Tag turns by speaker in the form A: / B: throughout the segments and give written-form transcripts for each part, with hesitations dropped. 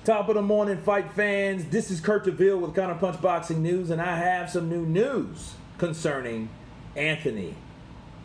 A: Top of the morning, fight fans. This is Kurt DeVille with Counterpunchboxingnews, and I have some new news concerning Anthony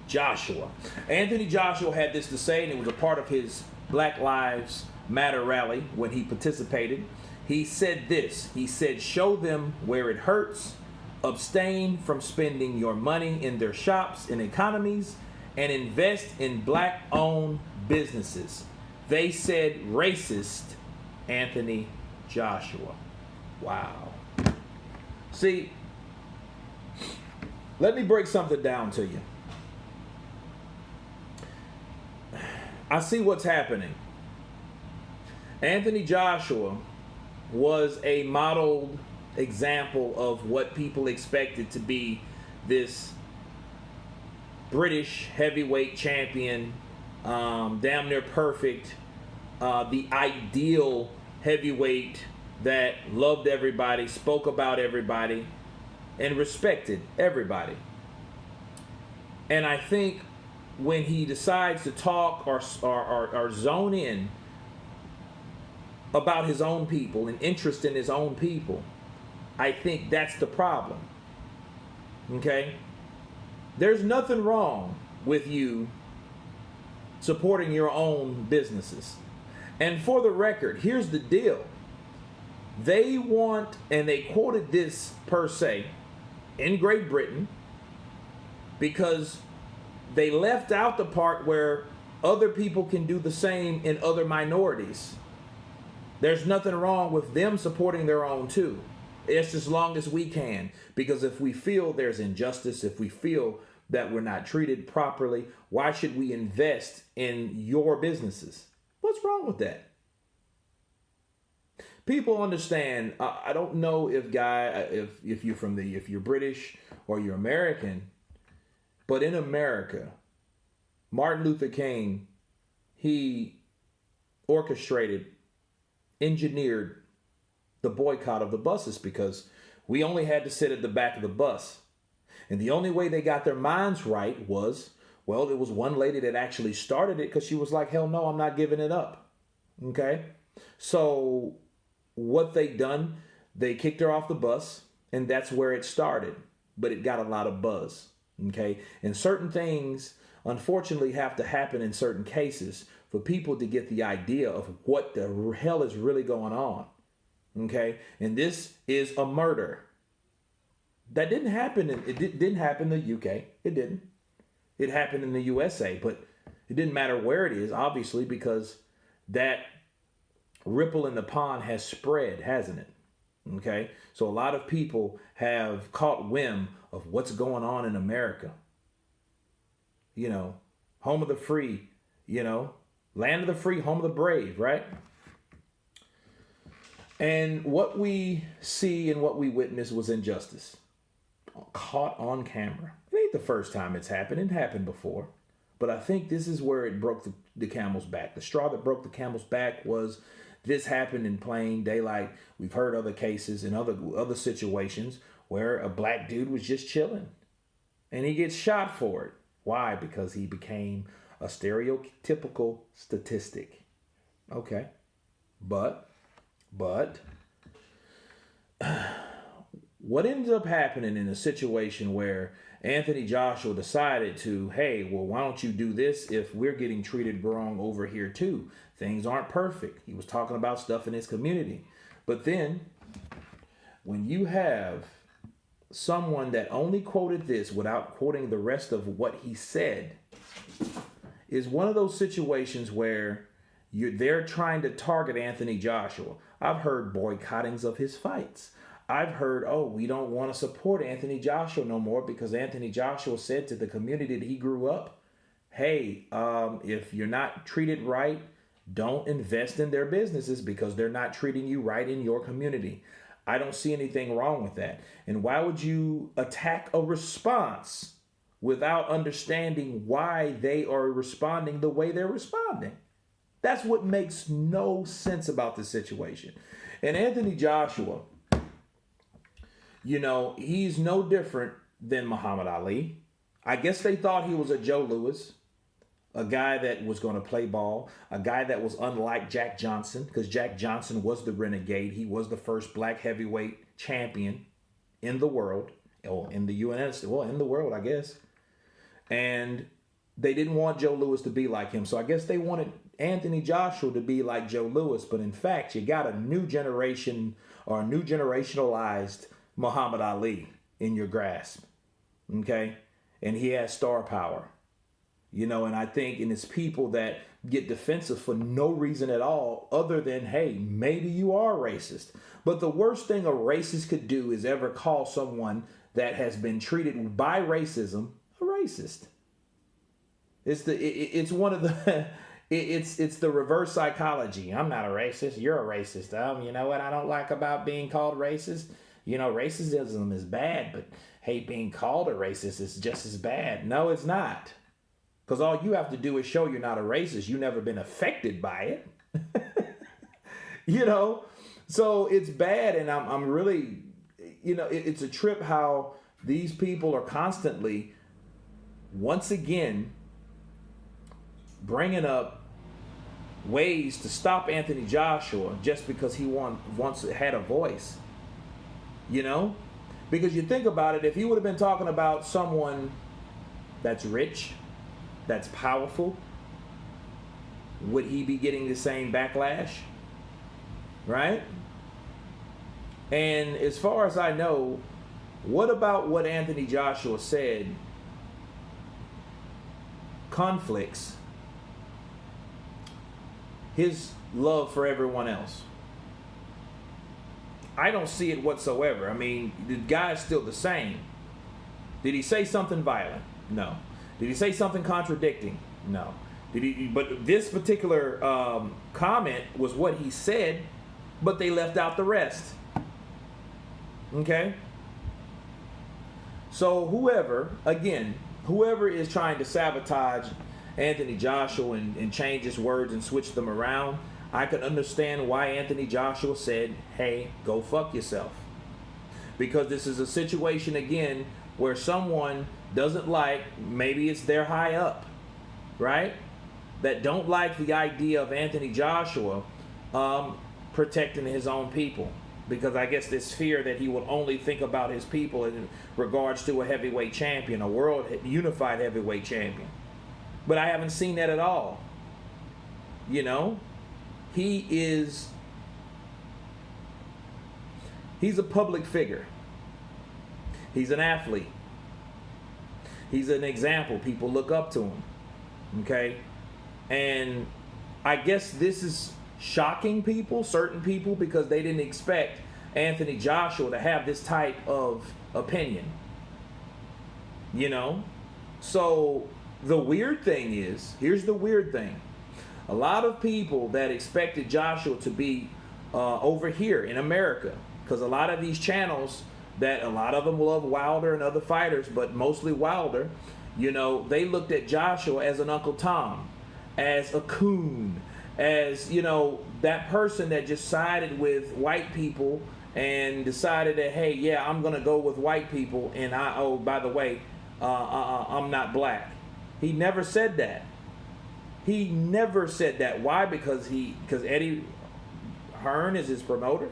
A: Joshua. Anthony Joshua had this to say, and it was a part of his Black Lives Matter rally when he participated. He said this. He said, "Show them where it hurts. Abstain from spending your money in their shops and economies, and invest in black-owned businesses." They said racist Anthony Joshua. Wow. See, let me break something down to you. I see what's happening. Anthony Joshua was a modeled example of what people expected to be this British heavyweight champion, damn near perfect, the ideal heavyweight that loved everybody, spoke about everybody, and respected everybody. And I think when he decides to talk or zone in about his own people and interest in his own people, I think that's the problem. Okay? There's nothing wrong with you supporting your own businesses. And for the record, here's the deal. They want, and they quoted this per se, in Great Britain, because they left out the part where other people can do the same in other minorities. There's nothing wrong with them supporting their own too. It's as long as we can. Because if we feel there's injustice, if we feel that we're not treated properly, why should we invest in your businesses? What's wrong with that? People understand. I don't know if if you're British or you're American, but in America, Martin Luther King, he orchestrated, engineered the boycott of the buses because we only had to sit at the back of the bus. And the only way they got their minds right was, well, there was one lady that actually started it because she was like, hell no, I'm not giving it up. Okay? So what they done, they kicked her off the bus, and that's where it started. But it got a lot of buzz. Okay? And certain things, unfortunately, have to happen in certain cases for people to get the idea of what the hell is really going on. Okay? And this is a murder. That didn't happen. It didn't happen in the UK. It didn't. It happened in the USA, but it didn't matter where it is, obviously, because that ripple in the pond has spread, hasn't it? Okay? So a lot of people have caught whim of what's going on in America. You know, home of the free, you know, land of the free, home of the brave, right? And what we see and what we witness was injustice. Caught on camera. It ain't the first time it's happened. It happened before. But I think this is where it broke the camel's back. The straw that broke the camel's back was this happened in plain daylight. We've heard other cases and other situations where a black dude was just chilling and he gets shot for it. Why? Because he became a stereotypical statistic. Okay. But what ends up happening in a situation where Anthony Joshua decided to, hey, well, why don't you do this if we're getting treated wrong over here too? Things aren't perfect. He was talking about stuff in his community. But then when you have someone that only quoted this without quoting the rest of what he said, is one of those situations where they're trying to target Anthony Joshua. I've heard boycottings of his fights. I've heard, oh, we don't want to support Anthony Joshua no more because Anthony Joshua said to the community that he grew up, hey, if you're not treated right, don't invest in their businesses because they're not treating you right in your community. I don't see anything wrong with that. And why would you attack a response without understanding why they are responding the way they're responding? That's what makes no sense about this situation. And Anthony Joshua, you know, he's no different than Muhammad Ali. I guess they thought he was a Joe Louis. a guy that was going to play ball, a guy that was unlike Jack Johnson, because Jack Johnson was the renegade. He was the first black heavyweight champion in the world, or in the US, well, in the world, I guess. And they didn't want Joe Louis to be like him. So I guess they wanted Anthony Joshua to be like Joe Louis. But in fact, you got a new generation, or a new generationalized Muhammad Ali in your grasp. Okay? And he has star power. You know, and I think, and it's people that get defensive for no reason at all other than, hey, maybe you are racist. But the worst thing a racist could do is ever call someone that has been treated by racism a racist. It's one of the it's the reverse psychology. I'm not a racist. You're a racist. You know what I don't like about being called racist? You know, racism is bad, but hey, being called a racist is just as bad. No, it's not. Because all you have to do is show you're not a racist. You've never been affected by it. You know? So it's bad, and I'm really, you know, it's a trip how these people are constantly, once again, bringing up ways to stop Anthony Joshua just because he once had a voice. You know? Because you think about it, if he would have been talking about someone that's rich, that's powerful, would he be getting the same backlash? Right? And as far as I know, what about what Anthony Joshua said conflicts his love for everyone else? I don't see it whatsoever. I mean, the guy's still the same. Did he say something violent? No. Did he say something contradicting? No. But this particular comment was what he said, but they left out the rest. Okay? So whoever is trying to sabotage Anthony Joshua and change his words and switch them around, I can understand why Anthony Joshua said, hey, go fuck yourself. Because this is a situation, again, where someone doesn't like, maybe it's their high up, right? That don't like the idea of Anthony Joshua protecting his own people. Because I guess this fear that he will only think about his people in regards to a heavyweight champion, a world unified heavyweight champion. But I haven't seen that at all. You know? He's a public figure. He's an athlete. He's an example. People look up to him. Okay? And I guess this is shocking people, certain people, because they didn't expect Anthony Joshua to have this type of opinion. You know? So the weird thing is, here's the weird thing. A lot of people that expected Joshua to be over here in America, because a lot of these channels, that a lot of them love Wilder and other fighters, but mostly Wilder, you know, they looked at Joshua as an Uncle Tom, as a coon, as, you know, that person that just sided with white people and decided that, hey, yeah, I'm going to go with white people, and by the way, I'm not black. He never said that. He never said that. Why? Because Eddie Hearn is his promoter.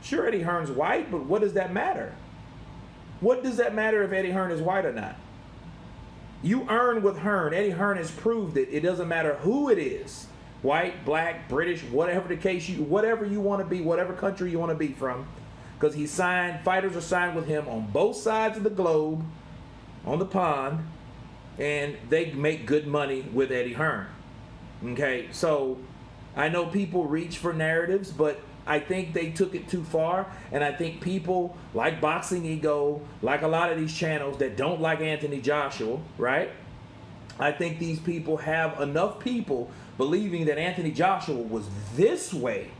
A: Sure, Eddie Hearn's white, but what does that matter? What does that matter if Eddie Hearn is white or not? You earn with Hearn. Eddie Hearn has proved it. It doesn't matter who it is. White, black, British, whatever the case, whatever you want to be, whatever country you want to be from. Because fighters are signed with him on both sides of the globe, on the pond, and they make good money with Eddie Hearn. Okay, so I know people reach for narratives, but I think they took it too far, and I think people like Boxing Ego, like a lot of these channels that don't like Anthony Joshua, right? I think these people have enough people believing that Anthony Joshua was this way,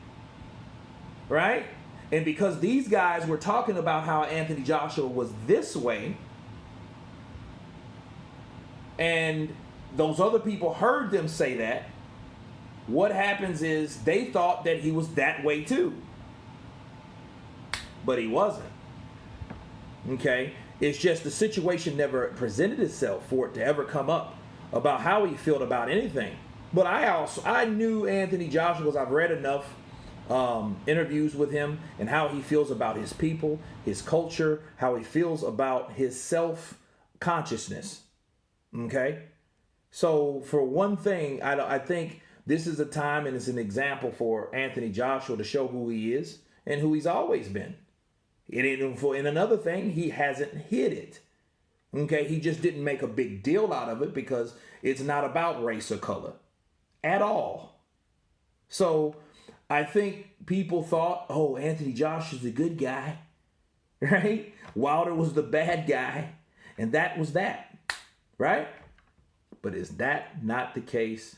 A: right? And because these guys were talking about how Anthony Joshua was this way, and those other people heard them say that, what happens is they thought that he was that way too. But he wasn't. Okay? It's just the situation never presented itself for it to ever come up about how he felt about anything. But I knew Anthony Joshua because I've read enough interviews with him and how he feels about his people, his culture, how he feels about his self-consciousness. Okay? So for one thing, I think this is a time and it's an example for Anthony Joshua to show who he is and who he's always been. And another thing, he hasn't hid it. Okay? He just didn't make a big deal out of it because it's not about race or color at all. So I think people thought, oh, Anthony Joshua's the good guy, right? Wilder was the bad guy, and that was that, right? But is that not the case?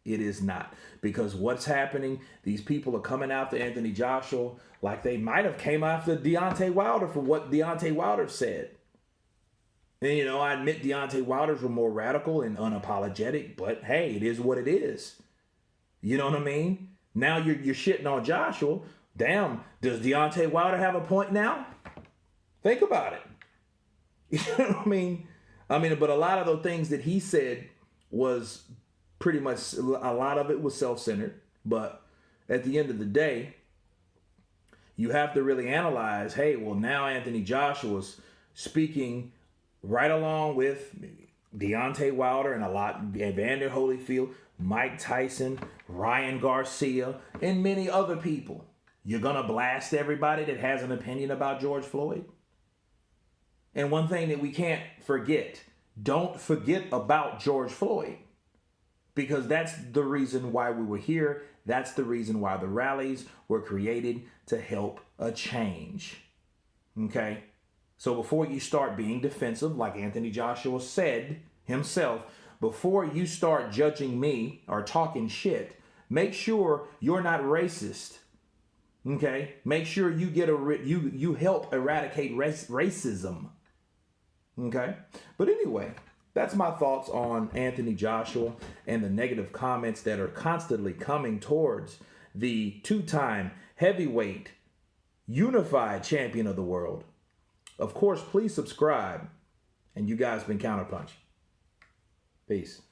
A: It is not. Because what's happening, these people are coming after Anthony Joshua like they might have came after Deontay Wilder for what Deontay Wilder said. And, I admit Deontay Wilder's were more radical and unapologetic, but hey, it is what it is. You know what I mean? Now you're shitting on Joshua. Damn, does Deontay Wilder have a point now? Think about it. You know what I mean? But a lot of the things that he said was pretty much, a lot of it was self-centered. But at the end of the day, you have to really analyze, hey, well, now Anthony Joshua's speaking right along with Deontay Wilder and Evander Holyfield, Mike Tyson, Ryan Garcia, and many other people. You're going to blast everybody that has an opinion about George Floyd? And one thing that we can't forget, don't forget about George Floyd. Because that's the reason why we were here. That's the reason why the rallies were created, to help a change. Okay? So before you start being defensive, like Anthony Joshua said himself, before you start judging me or talking shit, make sure you're not racist. Okay? Make sure you get you help eradicate racism. Okay? But anyway, that's my thoughts on Anthony Joshua and the negative comments that are constantly coming towards the two-time heavyweight unified champion of the world. Of course, please subscribe. And you guys been Counterpunch. Peace.